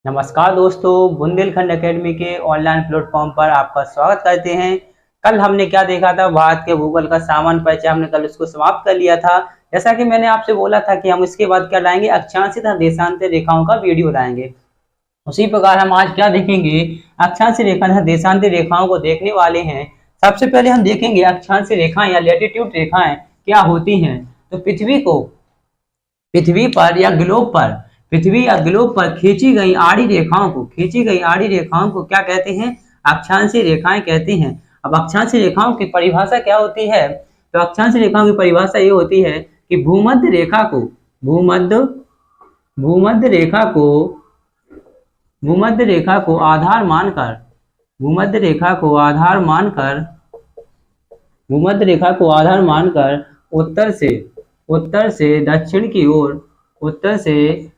नमस्कार दोस्तों, बुंदेलखंड एकेडमी के ऑनलाइन प्लेटफॉर्म पर आपका स्वागत करते हैं। कल हमने क्या देखा था, भारत के भूगोल का सामान्य परिचय। हमने कल उसको समाप्त कर लिया था। जैसा कि मैंने आपसे बोला था कि हम इसके बाद क्या लाएंगे, अक्षांश तथा देशांतर रेखाओं का वीडियो लाएंगे। उसी प्रकार हम आज क्या देखेंगे, अक्षांश रेखा तथा देशांतर रेखाओं को देखने वाले हैं। सबसे पहले हम देखेंगे अक्षांश रेखाएं या लैटिट्यूड रेखाएं क्या होती हैं। तो पृथ्वी या ग्लोब पर खींची गई आड़ी रेखाओं को क्या कहते हैं, अक्षांशीय रेखाएं कहते हैं। अब अक्षांशीय रेखाओं की परिभाषा क्या होती है, तो अक्षांशीय रेखाओं की परिभाषा ये होती है कि भूमध्य रेखा को भूमध्य रेखा को भूमध्य रेखा को आधार मानकर उत्तर से दक्षिण की ओर उत्तर से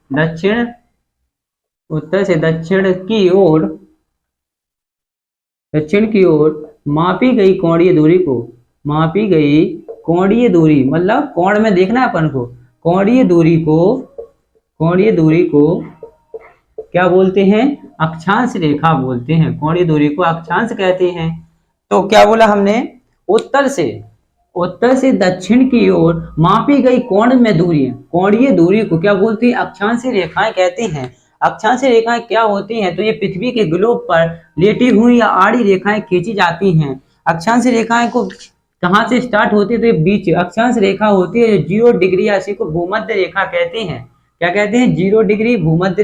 दक्षिण की ओर मापी गई कोणीय दूरी मतलब कोण में देखना है अपन को। कोणीय दूरी को क्या बोलते हैं, अक्षांश रेखा बोलते हैं। कोणीय दूरी को अक्षांश कहते हैं। तो क्या बोला हमने, उत्तर से दक्षिण की ओर मापी गई कोणीय दूरी को क्या बोलती है, अक्षांशीय रेखाएं कहती हैं। अक्षांशीय रेखाएं क्या होती हैं, तो ये पृथ्वी के ग्लोब पर लेटी हुई या आड़ी रेखाएं खींची जाती हैं। अक्षांशीय रेखाएं को कहां से स्टार्ट होती है, तो ये बीच अक्षांश रेखा होती है 0 डिग्री, या इसी को भूमध्य रेखा कहते हैं। क्या कहते हैं, 0 डिग्री भूमध्य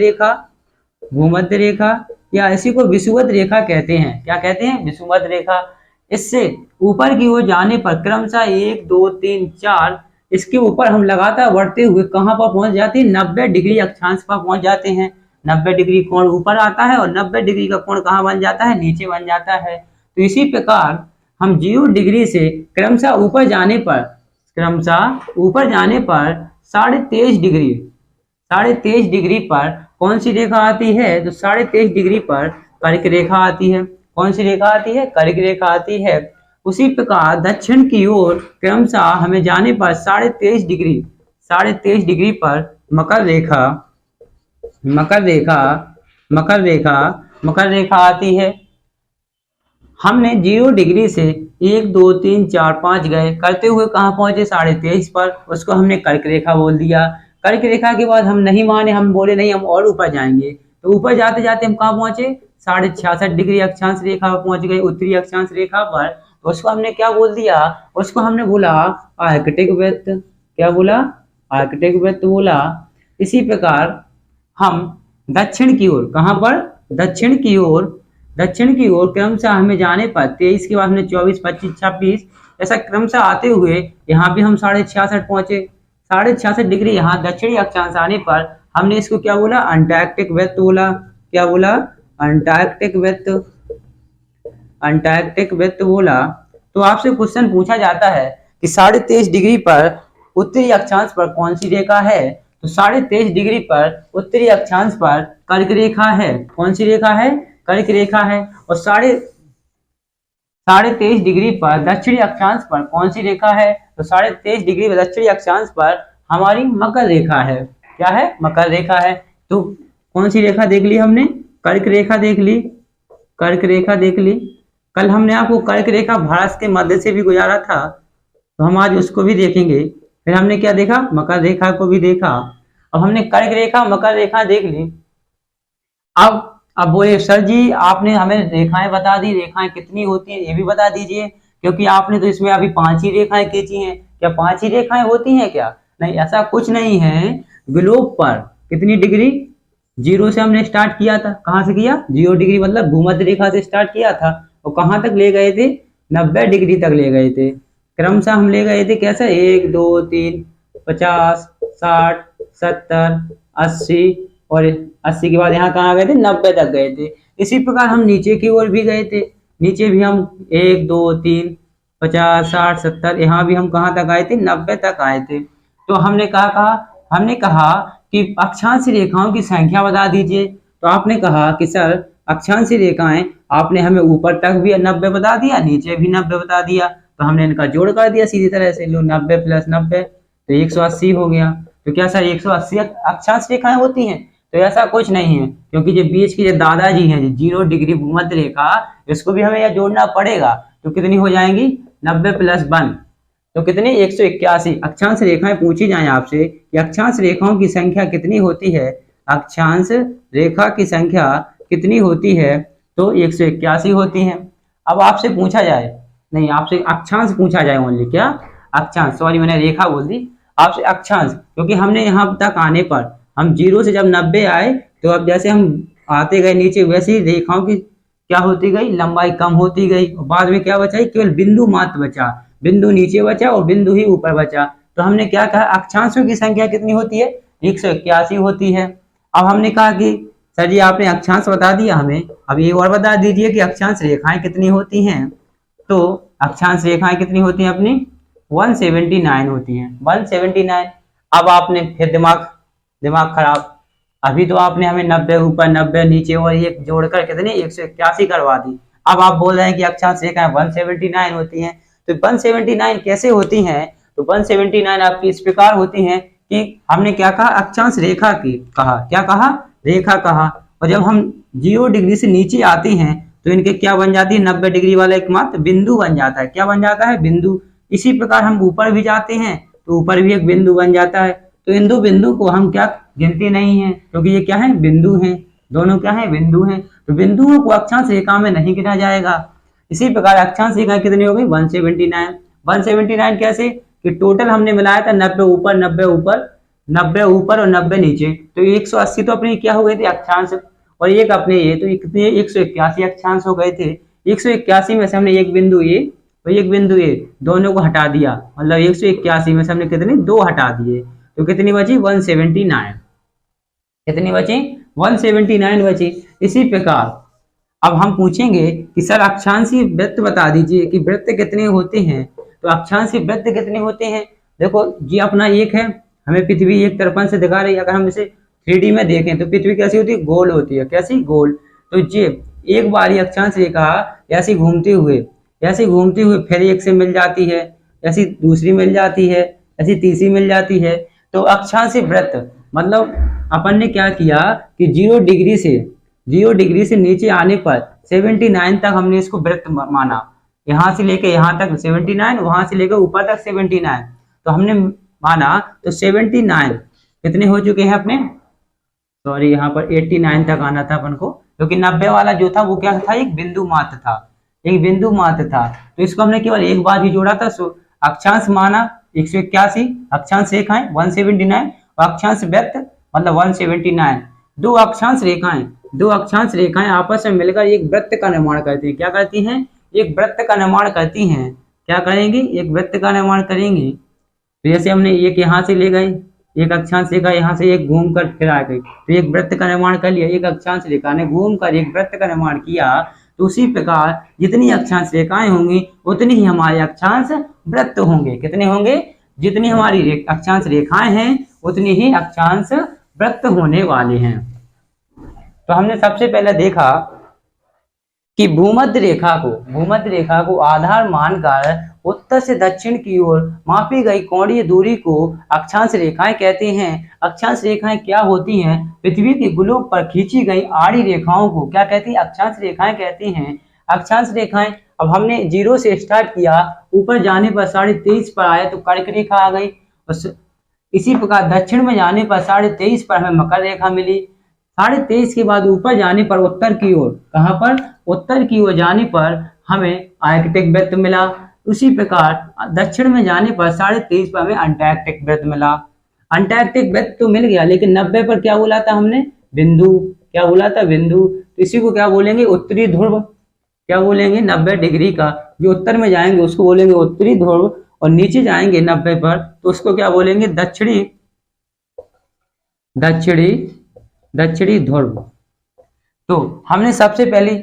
रेखा, या इसी को विषुवत रेखा कहते हैं। क्या कहते हैं, विषुवत रेखा। इससे ऊपर की ओर जाने पर क्रमशः 1 2 3 4 इसके ऊपर हम लगातार बढ़ते हुए कहां पर पहुंच जाते हैं, 90 डिग्री अक्षांश पर पहुंच जाते हैं। 90 डिग्री कोण ऊपर आता है और 90 डिग्री का कोण कहां बन जाता है, नीचे बन जाता है। तो इसी प्रकार हम 0 डिग्री से क्रमशः ऊपर जाने पर 23.5 डिग्री पर कौन सी रेखा आती है, तो 23.5 डिग्री पर कर्क रेखा आती है। कौन सी रेखा आती है, कर्क रेखा आती है। उसी प्रकार दक्षिण की ओर क्रमशः हमें जाने पर 23.5 डिग्री पर मकर रेखा आती है। हमने 0 डिग्री से 1 2 3 4 5 गए, करते हुए कहां पहुंचे, 23.5 पर। उसको हमने कर्क रेखा बोल दिया। कर्क रेखा के बाद हम नहीं माने, हम बोले नहीं हम और ऊपर जाएंगे। तो ऊपर जाते जाते हम कहां पहुंचे, 66.5 डिग्री अक्षांश रेखा पर पहुंच गए, उत्तरी अक्षांश रेखा पर। तो उसको हमने क्या बोल दिया, उसको हमने बोला आर्कटिक वृत्त। क्या बोला, आर्कटिक वृत्त बोला। इसी प्रकार हम दक्षिण की ओर, कहां पर, दक्षिण की ओर क्रमशः हमें जाने पर 23 के बाद हमने 24 25 26 ऐसा क्रमशः आते हुए यहाँ भी हम 66.5 पहुंचे। 66.5 डिग्री यहाँ दक्षिणी अक्षांश आने पर हमने इसको क्या बोला, अंटार्कटिक वृत्त बोला। क्या बोला, अंटार्कटिक वृत्त बोला। तो आपसे क्वेश्चन पूछा जाता है कि 23.5 डिग्री पर उत्तरी अक्षांश पर कौन सी रेखा है, तो 23.5 डिग्री पर उत्तरी अक्षांश पर कर्क रेखा है। कौन सी रेखा है, कर्क रेखा है। और 23.5 डिग्री पर दक्षिणी अक्षांश पर कौन सी रेखा है, तो 23.5 डिग्री पर दक्षिणी अक्षांश पर हमारी मकर रेखा है। क्या है, मकर रेखा है। तो कौन सी रेखा देख ली हमने, कर्क रेखा देख ली। कल हमने आपको कर्क रेखा भारत के मध्य से भी गुजारा था, तो हम आज उसको भी देखेंगे। फिर हमने क्या देखा, मकर रेखा को भी देखा। अब हमने कर्क रेखा मकर रेखा देख ली। अब बोले सर जी आपने हमें रेखाएं बता दी, रेखाएं कितनी होती हैं ये भी बता दीजिए, क्योंकि आपने तो इसमें अभी 5 ही रेखाएं खींची हैं। क्या 5 ही रेखाएं होती हैं क्या, नहीं, ऐसा कुछ नहीं है। ग्लोब पर कितनी डिग्री, 0 से हमने स्टार्ट किया था। कहां से किया, 0 डिग्री मतलब भूमध्य रेखा से स्टार्ट किया था। और कहां तक ले गए थे, 90 डिग्री तक ले गए थे। क्रमशः हम ले गए थे कैसे, 1 2 3 50 60 70 80 और 80 के बाद यहाँ कहाँ गए थे, 90 तक गए थे। इसी प्रकार हम नीचे की ओर भी गए थे। नीचे भी हम 1 2 3 50 60 70 यहाँ भी हम कहाँ तक आए थे, 90 तक आए थे। तो हमने कहा कि अक्षांश रेखाओं की संख्या बता दीजिए। तो आपने कहा कि सर अक्षांश रेखाएं, आपने हमें ऊपर तक भी 90 बता दिया, नीचे भी 90 बता दिया। तो हमने इनका जोड़ कर दिया सीधी तरह से, लो 90 + 90 तो 180 हो गया। तो क्या सर 180 अक्षांश रेखाएं होती हैं, तो ऐसा कुछ नहीं है, क्योंकि जो बीच की जो दादाजी हैं, जो 0 डिग्री भूमध्य रेखा, इसको भी हमें यह जोड़ना पड़ेगा। तो कितनी हो जाएंगी? 90 + 1, तो कितनी? 181। अक्षांश रेखाएं पूछी जाए आपसे कि अक्षांश रेखाओं की संख्या कितनी होती है, अक्षांश रेखा की संख्या कितनी होती है, तो 181 होती है। अब आपसे पूछा जाए, नहीं आपसे अक्षांश पूछा जाए ओनली, क्या अक्षांश, सॉरी मैंने रेखा बोल दी, आपसे अक्षांश, क्योंकि हमने यहाँ तक आने पर हम 0 से जब 90 आए, तो अब जैसे हम आते गए नीचे, वैसे ही रेखाओं की क्या होती गई? लंबाई कम होती गई। बाद में क्या बचा? केवल बिंदु मात्र बचा, बिंदु नीचे बचा और बिंदु ही ऊपर बचा। तो हमने क्या कहा? अक्षांशों की संख्या कितनी होती है? 181 होती है। अब हमने कहा कि सर जी आपने अक्षांश बता दिया हमें, अब ये और बता दीजिए कि अक्षांश रेखाएं कितनी होती हैं। तो अक्षांश रेखाएं कितनी होती हैं अपनी? 179 होती हैं, 179। अब आपने फिर दिमाग खराब, अभी तो आपने हमें 90 ऊपर 90 नीचे और ये जोड़कर कितनी 181 करवा दी। अब आप बोल रहे हैं कि अक्षांश रेखाएं 179 होती हैं। तो 179 कैसे होती हैं? तो 179 आपकी इस प्रकार होती हैं कि हमने क्या कहा? अक्षांश रेखा की कहा, क्या कहा? रेखा कहा। और जब हम 0 डिग्री से नीचे आते हैं तो इनके क्या बन जाती है? 90 डिग्री वाला एकमात्र बिंदु बन जाता है। क्या बन जाता है? बिंदु। इसी प्रकार हम ऊपर भी जाते हैं तो ऊपर भी एक बिंदु बन जाता है। तो इन दो बिंदु को हम क्या गिनती नहीं है, क्योंकि ये क्या है? बिंदु हैं, दोनों क्या है? बिंदु हैं। तो बिंदुओं को अक्षांश रेखा में नहीं गिना जाएगा। इसी प्रकार अक्षांश रेखा कितनी हो गई? 179। 179 कैसे? कि टोटल हमने मिलाया था 90 ऊपर 90 ऊपर 90 ऊपर और 90 नीचे, तो 180 तो अपनी क्या हो गई थी? अक्षांश। और एक अपने ये तो कितने? 181 अक्षांश हो गए थे। 181 में से हमने एक बिंदु ए और एक बिंदु ए दोनों को हटा दिया, मतलब 181 में से हमने कितने? 2 हटा दिए, तो कितनी बची? 179। कितनी बची? 179 बची। इसी प्रकार अब हम पूछेंगे कि सर अक्षांशीय वृत्त बता दीजिए कि वृत्त कितने होते हैं। तो अक्षांशीय वृत्त कितने होते हैं? देखो ये अपना एक है, हमें पृथ्वी एक दर्पण से दिखा रही है। अगर हम इसे 3D में देखें तो पृथ्वी कैसी होती है? गोल होती है। कैसी? गोल। तो ये एक बारी अक्षांश रेखा ऐसी घूमते हुए फिर एक से मिल जाती है, ऐसी दूसरी मिल जाती है, ऐसी तीसरी मिल जाती है। तो अक्षांशीय वृत्त मतलब अपन ने क्या किया कि 0 डिग्री से नीचे आने पर 79 तक हमने इसको वृत्त माना। यहाँ से लेके यहाँ तक 79, वहां से लेकर ऊपर तक 79, तो हमने माना तो 79 कितने हो चुके हैं अपने? सॉरी यहाँ पर 89 तक आना था अपन को, क्योंकि 90 वाला जो था वो क्या था? एक बिंदु मात्र था, एक बिंदु मात्र था। तो इसको हमने केवल एक बार ही जोड़ा था। सो अक्षांश माना 181, अक्षांश रेखाएं 179 और अक्षांश वृत्त मतलब 179। दो अक्षांश रेखाएं आपस में मिलकर एक वृत्त का निर्माण करती हैं। क्या करती हैं? एक वृत्त का निर्माण करती हैं। क्या करेंगी? एक वृत्त का निर्माण करेंगी। तो जैसे हमने एक यहाँ से ले गए, एक अक्षांश रेखा यहाँ से एक घूम कर फिर आ गई, तो एक वृत्त का निर्माण कर लिया। एक अक्षांश रेखा ने घूम कर एक वृत्त का निर्माण किया। तो उसी प्रकार जितनी अक्षांश रेखाएं होंगी उतनी ही हमारे अक्षांश वृत्त होंगे। कितने होंगे? जितनी हमारी अक्षांश रेखाएं हैं उतनी ही अक्षांश वृत्त होने वाले हैं। तो हमने सबसे पहले देखा कि भूमध्य रेखा को आधार मानकर उत्तर से दक्षिण की ओर मापी गई कोणीय दूरी को अक्षांश रेखाएं कहते हैं। अक्षांश रेखाएं क्या होती हैं? पृथ्वी के ग्लोब पर खींची गई आड़ी रेखाओं को क्या कहती हैं? अक्षांश रेखाएं कहती हैं। अक्षांश रेखाएं, अब हमने 0 से स्टार्ट किया, ऊपर जाने पर 23.5 पर आया तो कर्क रेखा आ गई। इसी प्रकार दक्षिण में जाने पर 23.5 पर हमें मकर रेखा मिली। 23.5 के बाद ऊपर जाने पर उत्तर की ओर, कहां पर? उत्तर की ओर जाने पर हमें आर्कटिक वृत्त मिला। उसी प्रकार दक्षिण में जाने पर 23.5 पर हमें अंटार्कटिक वृत्त मिला। अंटार्कटिक वृत्त तो मिल गया, लेकिन 90 पर क्या बोला था हमने? बिंदु। क्या बोला था? बिंदु। तो इसी को क्या बोलेंगे? उत्तरी ध्रुव। क्या बोलेंगे? 90 डिग्री का जो उत्तर में जाएंगे उसको बोलेंगे उत्तरी ध्रुव, और नीचे जाएंगे 90 पर तो उसको क्या बोलेंगे? दक्षिणी ध्रुव। तो हमने सबसे पहले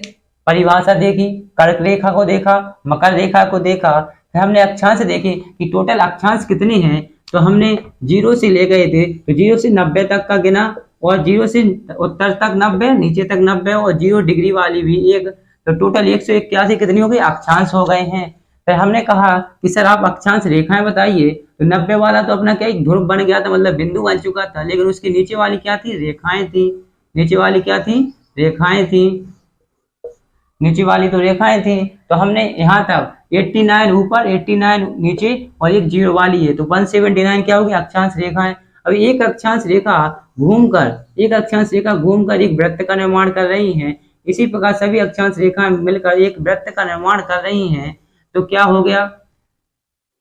परिभाषा देखी, कर्क रेखा को देखा, मकर रेखा को देखा, फिर हमने अक्षांश देखे कि टोटल अक्षांश कितने हैं। तो हमने 0 से ले गए थे, तो 0 से 90 तक का गिना, और 0 से उत्तर तक 90, नीचे तक 90 और 0 डिग्री वाली भी एक, तो टोटल 181 कितनी हो गई? अक्षांश हो गए हैं। फिर हमने कहा कि सर आप अक्षांश रेखाएं बताइए। तो 90 वाला तो अपना क्या एक ध्रुव बन गया था, मतलब बिंदु बन चुका था, लेकिन उसके नीचे वाली क्या थी? रेखाएं थी। नीचे वाली क्या थी, रेखाएं थी, नीचे वाली तो रेखाएं थी। तो हमने यहाँ तक 89 ऊपर, 89 नीचे और एक जीरो वाली है, तो 179 क्या होगी, अक्षांश रेखा है। अब एक अक्षांश रेखा घूमकर एक वृत्त का निर्माण कर रही है। इसी प्रकार सभी अक्षांश रेखाएं मिलकर एक वृत्त का निर्माण कर रही हैं। तो क्या हो गया,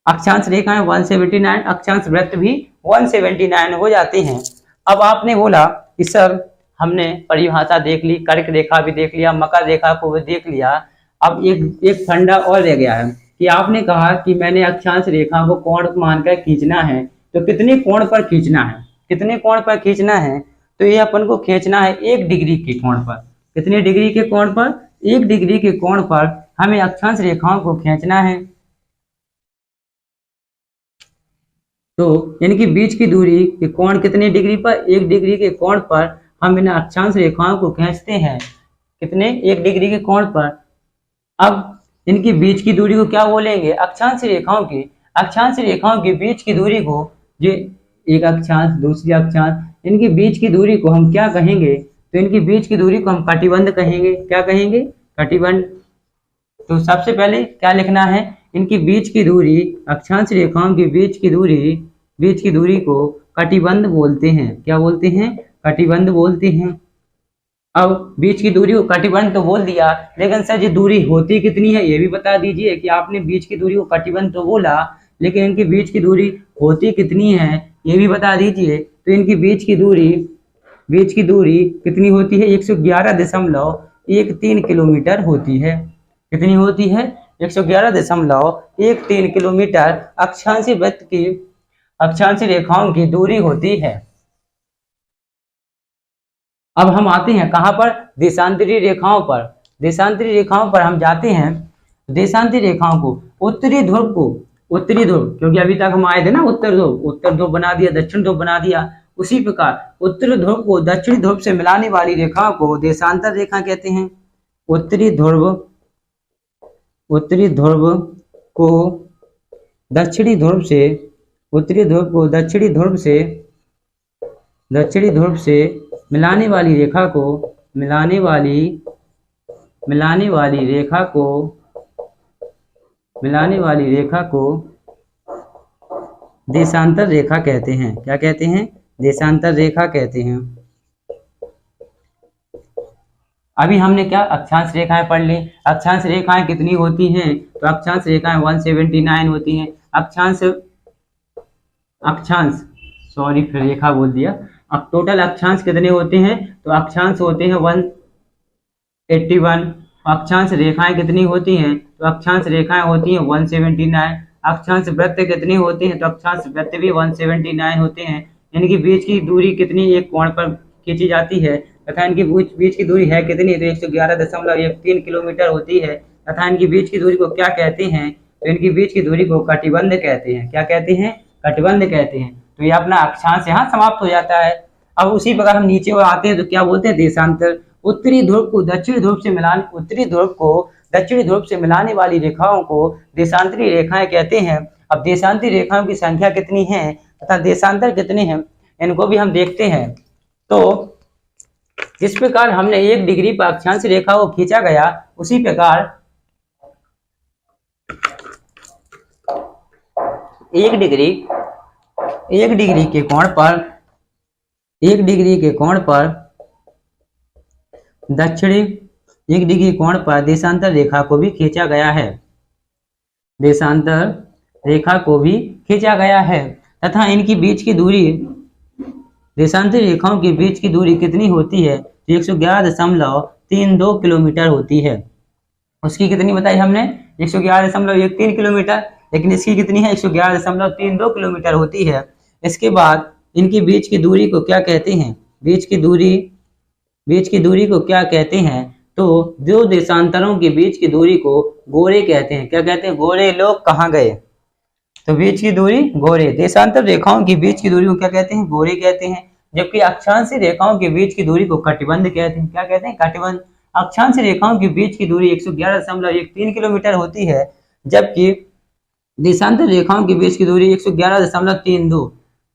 अक्षांश रेखाएं 179, अक्षांश वृत्त भी 179 हो जाते हैं। अब आपने बोला कि सर हमने परिभाषा देख ली, कर्क रेखा भी देख लिया, मकर रेखा को भी देख लिया, अब एक फंडा और रह गया है कि आपने कहा कि मैंने अक्षांश रेखा को कोण मानकर खींचना है, तो कितने कोण पर खींचना है, कितने कोण पर खींचना है, तो ये अपन को खींचना है 1 डिग्री के कोण पर। कितने डिग्री के कोण पर, 1 डिग्री के कोण पर हमें अक्षांश रेखाओं को खींचना है। तो इनकी बीच की दूरी के कोण कितने डिग्री पर, 1 डिग्री के कोण पर हम इन अक्षांश रेखाओं को खींचते हैं। कितने, 1 डिग्री के कोण पर। अब इनकी बीच की दूरी को क्या बोलेंगे, अक्षांश रेखाओं के बीच की दूरी को, ये एक अक्षांश दूसरी अक्षांश, इनकी बीच की दूरी को हम क्या कहेंगे, तो इनकी बीच की दूरी को हम कटिबंध कहेंगे। क्या कहेंगे, कटिबंध। तो सबसे पहले क्या लिखना है, इनकी बीच की दूरी, अक्षांश रेखाओं की बीच की दूरी को कटिबंध बोलते हैं। क्या बोलते हैं, कटिबंध बोलते हैं। अब बीच की दूरी को कटिबंध तो बोल दिया, लेकिन सर ये दूरी होती कितनी है ये भी बता दीजिए। कि आपने बीच की दूरी को कटिबंध तो बोला, लेकिन इनकी बीच की दूरी होती कितनी है ये भी बता दीजिए। तो इनकी बीच की दूरी कितनी होती है, 111.13 किलोमीटर होती है। कितनी होती है, 111.13 किलोमीटर अक्षांशीय वृत्त की, अक्षांशीय रेखाओं की दूरी होती है। अब हम आते हैं कहां पर, देशांतरी रेखाओं पर। देशांतरी रेखाओं पर हम जाते हैं। देशांतरी रेखाओं को, उत्तरी ध्रुव, क्योंकि अभी तक हम आए थे ना, उत्तर ध्रुव बना दिया, दक्षिण ध्रुव बना दिया। उसी प्रकार उत्तरी ध्रुव को दक्षिणी ध्रुव से मिलाने वाली रेखा को देशांतर रेखा कहते हैं। उत्तरी ध्रुव को दक्षिणी ध्रुव से मिलाने वाली रेखा को देशांतर रेखा कहते हैं। क्या कहते हैं, देशांतर रेखा कहते हैं। अभी हमने क्या, अक्षांश रेखाएं पढ़ ली। अक्षांश रेखाएं कितनी होती हैं, तो अक्षांश रेखाएं 179 होती हैं। सॉरी फिर रेखा बोल दिया। अब टोटल अक्षांश कितने होते हैं, तो अक्षांश होते हैं 181। अक्षांश रेखाएं कितनी होती हैं, तो अक्षांश रेखाएं होती हैं 179। अक्षांश वृत्त कितने होते हैं, तो अक्षांश वृत्त भी 179 होते हैं। इनकी बीच की दूरी कितनी, एक कोण पर खींची जाती है, तथा इनकी बीच की दूरी है कितनी, तो 111.13 किलोमीटर होती है। तथा इनकी बीच की दूरी को क्या कहते हैं, तो इनकी बीच की दूरी को कटिबंध कहते हैं। क्या कहते हैं, कटिबंध कहते हैं। तो ये अपना अक्षांश यहाँ समाप्त हो जाता है। अब उसी प्रकार हम नीचे और आते हैं तो क्या बोलते हैं, देशांतर। उत्तरी ध्रुव को दक्षिणी ध्रुव से मिलाने वाली रेखाओं को देशांतरी रेखाएं कहते हैं। अब देशांतरी रेखाओं की संख्या कितनी है तथा देशांतर कितने हैं, इनको भी हम देखते हैं। तो जिस प्रकार हमने 1 डिग्री पर अक्षांश रेखा को खींचा गया, उसी प्रकार 1 डिग्री के कोण पर दक्षिणी 1 डिग्री कोण पर देशांतर रेखा को भी खींचा गया है। देशांतर रेखा को भी खींचा गया है तथा इनकी बीच की दूरी, देशांतर रेखाओं की बीच की दूरी कितनी होती है, 111.32 किलोमीटर होती है। उसकी कितनी बताई हमने, 111.13 किलोमीटर, लेकिन इसकी कितनी है, 111.32 किलोमीटर होती है। इसके बाद इनकी बीच की दूरी को क्या कहते हैं, बीच की दूरी को क्या कहते हैं, तो दो देशांतरों के बीच की दूरी को गोरे कहते हैं। क्या कहते हैं, गोरे लोग कहाँ गए, तो बीच की दूरी गोरे। देशांतर रेखाओं की बीच की दूरी को क्या कहते हैं, गोरे कहते हैं। जबकि अक्षांशीय रेखाओं के बीच की दूरी को कटिबंध कहते हैं। क्या कहते हैं, कटिबंध। अक्षांशीय रेखाओं के बीच की दूरी 111.13 किलोमीटर होती है, जबकि देशांतर रेखाओं के बीच की दूरी 111.32।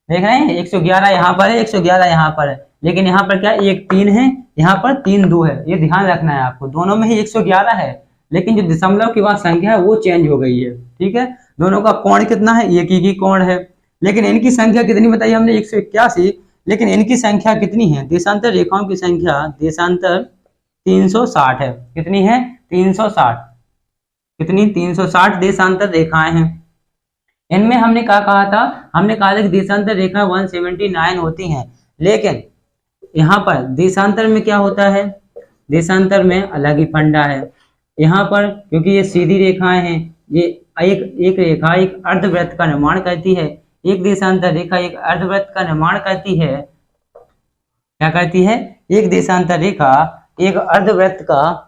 देख रहे हैं, 111 यहाँ पर है, 111 यहाँ पर है। लेकिन यहाँ पर क्या 1 3 है, यहाँ पर 3 2 है, ये ध्यान रखना है आपको। दोनों में ही 111 है, लेकिन जो दशमलव के बाद संख्या है वो चेंज हो गई है, ठीक है। दोनों का कोण कितना है, एक ही कोण है, लेकिन इनकी संख्या कितनी बताई हमने 181, लेकिन इनकी संख्या कितनी है, देशांतर रेखाओं की संख्या देशांतर 360 है। कितनी है, 360। कितनी, 360 देशांतर रेखाएं हैं। इनमें हमने क्या कहा था, हमने कहा था कि देशांतर रेखा 179 होती हैं, लेकिन यहाँ पर देशांतर में क्या होता है, देशांतर में अलग ही फंडा है। यहाँ पर क्योंकि ये सीधी रेखाएं हैं, ये एक रेखा एक अर्धवृत्त का निर्माण करती है, एक देशांतर रेखा एक अर्धवृत्त का निर्माण करती है। क्या करती है, एक देशांतर रेखा एक अर्धवृत्त का,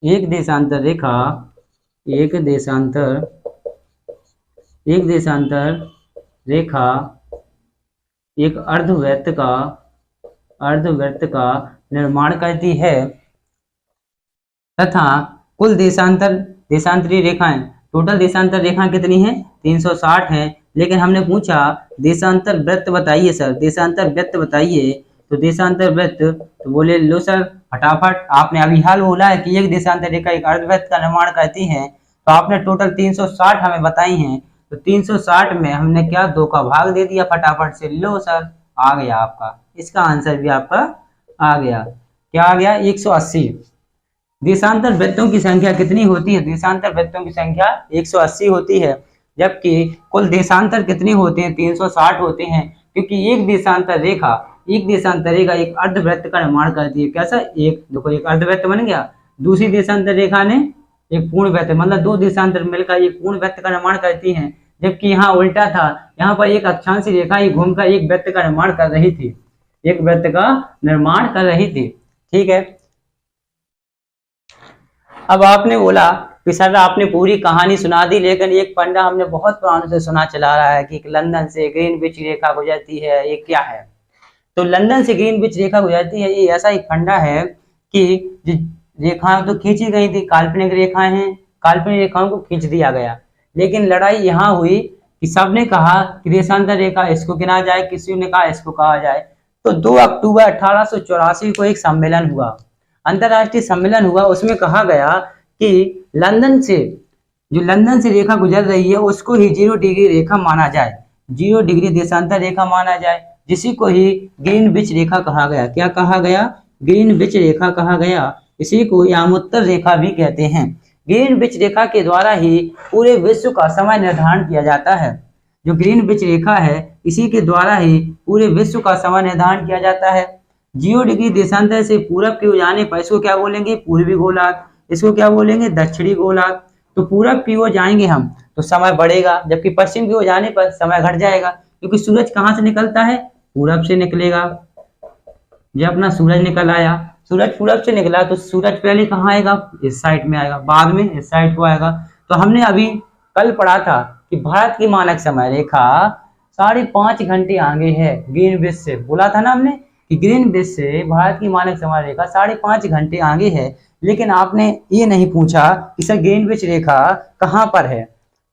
एक देशांतर रेखा एक देशांतर रेखा एक अर्धवृत्त का निर्माण करती है तथा कुल देशांतरी रेखाएं, टोटल देशांतर रेखाएं कितनी हैं, 360 हैं। लेकिन हमने पूछा देशांतर वृत्त बताइए सर, देशांतर वृत्त बताइए, तो देशांतर वृत्त तो बोले लो सर फटाफट, आपने अभी हाल बोला है कि एक देशांतर रेखा एक अर्धवृत्त का निर्माण करती है, तो आपने टोटल 360 हमें बताई हैं, तो 360 में हमने क्या 2 का भाग दे दिया फटाफट से, लो सर आ गया आपका, इसका आंसर भी आपका आ गया। क्या आ गया, 180। देशांतर वृत्तों की संख्या कितनी होती है, देशांतर वृत्तों की संख्या 180 होती है, जबकि कुल देशांतर कितने होते हैं, 360 होते हैं, क्योंकि एक देशांतर रेखा एक अर्धवृत्त का निर्माण करती है। कैसा, एक देखो एक अर्धवृत्त बन गया, दूसरी देशांतर रेखा ने एक पूर्ण वृत्त, मतलब 2 देशांतर मिलकर एक पूर्ण वृत्त का निर्माण करती हैं, जबकि यहाँ उल्टा था, यहाँ पर एक अक्षांशी रेखा ही घूमकर एक वृत्त का निर्माण कर रही थी, एक वृत्त का निर्माण कर रही थी, ठीक है। अब आपने बोला कि सर आपने पूरी कहानी सुना दी, लेकिन एक फंडा हमने बहुत पुराने से सुना चला रहा है कि लंदन से ग्रीनविच रेखा गुजरती है, ये क्या है। तो लंदन से ग्रीनविच रेखा गुजरती है, ये ऐसा एक फंडा है कि रेखाएं तो खींची गई थी, काल्पनिक रेखाएं हैं, काल्पनिक रेखाओं को खींच दिया गया, लेकिन लड़ाई यहाँ हुई कि सबने कहा कि देशांतर रेखा इसको गिना जाए, किसी ने कहा इसको कहा जाए। तो 2 अक्टूबर 1884 को एक सम्मेलन हुआ, अंतरराष्ट्रीय सम्मेलन हुआ, उसमें कहा गया कि लंदन से रेखा गुजर रही है उसको ही 0 डिग्री रेखा माना जाए, 0 डिग्री देशांतर रेखा माना जाए, जिसी को ही ग्रीनविच रेखा कहा गया। क्या कहा गया, ग्रीनविच रेखा कहा गया, इसी को यामोत्तर रेखा भी कहते हैं। ग्रीनविच रेखा के द्वारा ही पूरे विश्व का समय निर्धारण किया जाता है, जो ग्रीनविच रेखा है इसी के द्वारा ही पूरे विश्व का समय निर्धारण किया जाता है। 0 डिग्री देशांतर से पूरब की ओर जाने पर इसको क्या बोलेंगे, पूर्वी गोलार्ध, इसको क्या बोलेंगे, दक्षिणी गोलार्ध। तो पूरब की ओर जाएंगे हम तो समय बढ़ेगा, जबकि पश्चिम की ओर जाने पर समय घट जाएगा, क्योंकि सूरज कहाँ से निकलता है, पूरब से निकलेगा। जब अपना सूरज निकल आया, सूरज पूरब से निकला तो सूरज पहले कहाँ आएगा, इस साइड में आएगा, बाद में इस साइड को आएगा। तो हमने अभी कल पढ़ा था कि भारत की मानक समय रेखा 5.5 घंटे आगे है ग्रीनविच से, बोला था ना हमने कि ग्रीनविच से भारत की मानक समय रेखा 5.5 घंटे आगे है, लेकिन आपने ये नहीं पूछा कि सर ग्रीनविच रेखा कहाँ पर है।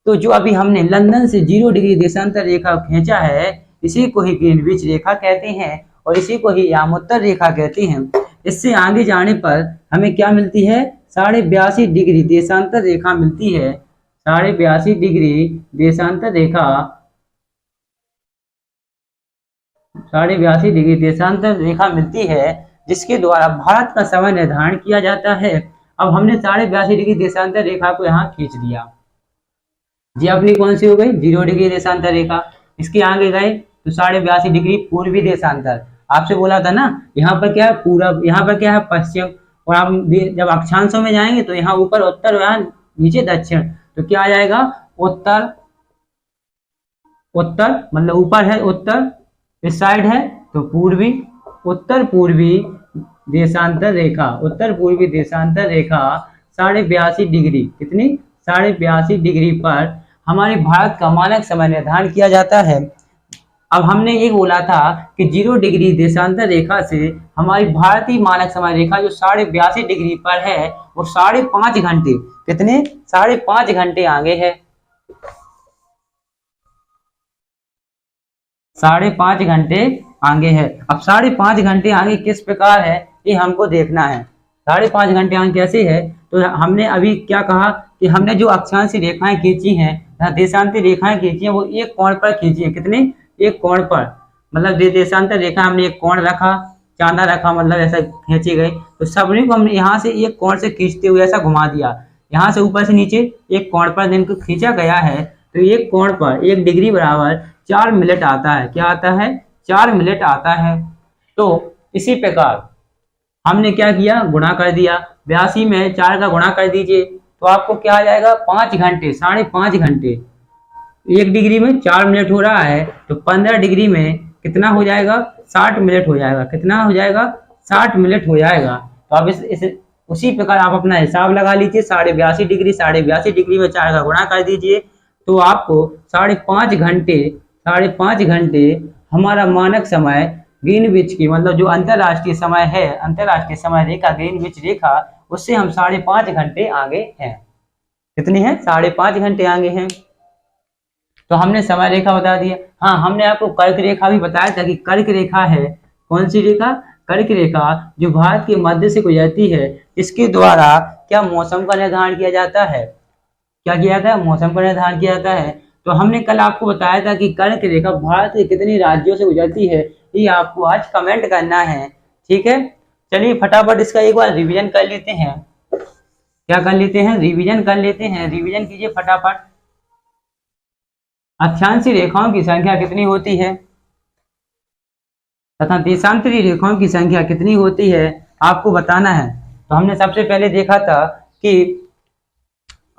तो जो अभी हमने लंदन से 0 डिग्री देशांतर रेखा खींचा है, इसी को ही ग्रीनविच रेखा कहते हैं और इसी को ही यामोत्तर रेखा कहते हैं। इससे आगे जाने पर हमें क्या मिलती है, 82.5 डिग्री देशांतर रेखा मिलती है, 82.5 डिग्री देशांतर रेखा, 82.5 डिग्री देशांतर रेखा मिलती है, जिसके द्वारा भारत का समय निर्धारण किया जाता है। अब हमने 82.5 डिग्री देशांतर रेखा को यहाँ खींच दिया, जी अपनी कौन सी हो गई, 0 डिग्री देशांतर रेखा। इसके आगे गए तो 82.5 डिग्री पूर्वी देशांतर, आपसे बोला था ना यहाँ पर क्या है पूरब, यहाँ पर क्या है पश्चिम, और आप जब अक्षांशों में जाएंगे तो यहाँ ऊपर उत्तर और यहाँ नीचे दक्षिण, तो क्या आ जाएगा, उत्तर मतलब ऊपर है उत्तर, इस साइड है तो पूर्वी, उत्तर पूर्वी देशांतर रेखा, उत्तर पूर्वी देशांतर रेखा 82.5 डिग्री, कितनी, 82.5 डिग्री पर हमारे भारत का मानक समय निर्धारण किया जाता है। अब हमने ये बोला था कि 0 डिग्री देशांतर रेखा से हमारी भारतीय मानक समय रेखा जो 82.5 डिग्री पर है वो 5.5 घंटे, कितने, 5.5 घंटे आगे है। 5.5 घंटे आगे है। अब 5.5 घंटे आगे किस प्रकार है ये हमको देखना है। 5.5 घंटे आगे कैसे है, तो हमने अभी क्या कहा कि हमने जो अक्षांश रेखाएं खींची हैं, देशांतर रेखाएं खींची हैं, वो एक कोण पर खींची है। कितने? एक कोण पर, मतलब देशांतर रेखा हमने एक कोण रखा, चांदा रखा, मतलब ऐसा खींची गई। तो सबने को हमने यहाँ से एक कोण से खींचते हुए ऐसा घुमा दिया, यहाँ से ऊपर से नीचे एक कोण पर जिनको खींचा गया है। तो एक कोण पर 1 डिग्री बराबर 4 मिनट आता है। क्या आता है? 4 मिनट आता है। तो इसी प्रकार हमने क्या किया, गुणा कर दिया। 82 में 4 का गुणा कर दीजिए तो आपको क्या आ जाएगा, 5 घंटे, 5.5 घंटे। 1 डिग्री में 4 मिनट हो रहा है, तो 15 डिग्री में कितना हो जाएगा, 60 मिनट हो जाएगा। कितना हो जाएगा? 60 मिनट हो जाएगा। तो आप इस उसी प्रकार आप अपना हिसाब लगा लीजिए। 82.5 डिग्री, 82.5 डिग्री में 4 का गुणा कर दीजिए तो आपको 5.5 घंटे, 5.5 घंटे हमारा मानक समय ग्रीनविच की, मतलब जो अंतरराष्ट्रीय समय है, अंतरराष्ट्रीय समय रेखा ग्रीनविच रेखा, उससे हम 5.5 घंटे आगे हैं। कितनी है? 5.5 घंटे आगे हैं। तो हमने समय रेखा बता दिया। हाँ, हमने आपको कर्क रेखा भी बताया था कि कर्क रेखा है, कौन सी रेखा? कर्क रेखा, जो भारत के मध्य से गुजरती है। इसके द्वारा क्या मौसम का निर्धारण किया जाता है? क्या किया था? मौसम का निर्धारण किया जाता है। तो हमने कल आपको बताया था कि कर्क रेखा भारत के कितने राज्यों से गुजरती है, ये आपको आज कमेंट करना है। ठीक है, चलिए फटाफट इसका एक बार रिवीजन कर लेते हैं। क्या कर लेते हैं? रिवीजन कर लेते हैं। रिवीजन कीजिए फटाफट। अक्षांशीय रेखाओं की संख्या कितनी होती है तथा देशांतरी रेखाओं की संख्या कितनी होती है, आपको बताना है। तो हमने सबसे पहले देखा था कि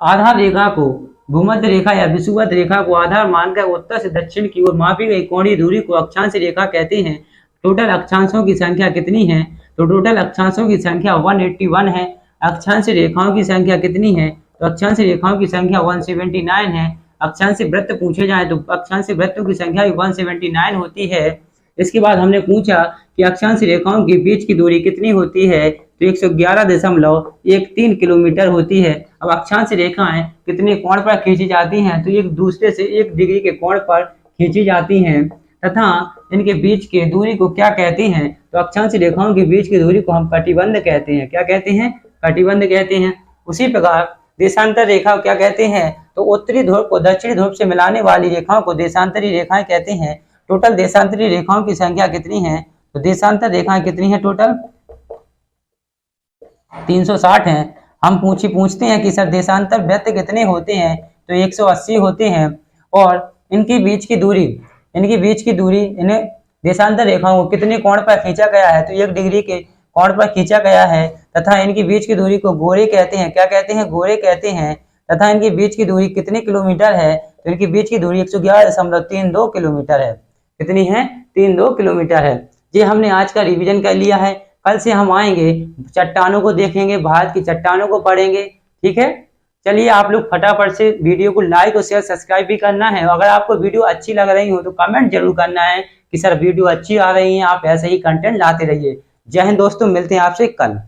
आधार रेखा को, भूमध्य रेखा या विषुवत रेखा को आधार मानकर उत्तर से दक्षिण की ओर मापी गई कोणीय दूरी को अक्षांश रेखा कहते हैं। टोटल अक्षांशों की संख्या कितनी है? तो टोटल अक्षांशों की संख्या 181 है। अक्षांश रेखाओं की संख्या कितनी है? तो अक्षांश रेखाओं की संख्या 179 है। अक्षांश वृत्त पूछे जाए तो अक्षांश वृत्तों की संख्या भी 179 होती है। इसके बाद हमने पूछा कि अक्षांश रेखाओं के बीच की दूरी कितनी होती है, तो 111.13 किलोमीटर होती है। अब अक्षांश रेखाएं कितने कोण पर खींची जाती हैं, तो एक दूसरे से 1 डिग्री के कोण पर खींची जाती हैं तथा इनके बीच की दूरी को क्या कहते हैं, तो अक्षांश रेखाओं के बीच की दूरी को हम कटिबंध कहते हैं। क्या कहते हैं? कटिबंध कहते हैं। उसी प्रकार देशांतर रेखा क्या कहते हैं, तो उत्तरी ध्रुव को दक्षिणी ध्रुव से मिलाने वाली रेखाओं को देशांतरी रेखाएं कहते हैं। टोटल देशांतरी रेखाओं की संख्या कितनी है, तो देशांतर रेखाएं कितनी है टोटल? 360 हैं। हम पूछते हैं कि सर देशांतर वृत्त कितने होते हैं, तो 180 होते हैं। और इनकी बीच की दूरी, इन्हें देशांतर रेखाओं को कितने कोण पर खींचा गया है, तो 1 डिग्री के कोण पर खींचा गया है तथा इनकी बीच की दूरी को गोरे कहते हैं। क्या कहते हैं? गोरे कहते हैं। तथा इनकी बीच की दूरी कितने किलोमीटर है, तो इनकी बीच की दूरी 111.32 किलोमीटर है। कितनी है? 32 किलोमीटर है। ये हमने आज का रिवीजन कर लिया है। कल से हम आएंगे, चट्टानों को देखेंगे, भारत की चट्टानों को पढ़ेंगे। ठीक है, चलिए आप लोग फटाफट से वीडियो को लाइक और शेयर सब्सक्राइब भी करना है। अगर आपको वीडियो अच्छी लग रही हो तो कमेंट जरूर करना है कि सर वीडियो अच्छी आ रही है, आप ऐसे ही कंटेंट लाते रहिए। जय हिंद दोस्तों, मिलते हैं आपसे कल।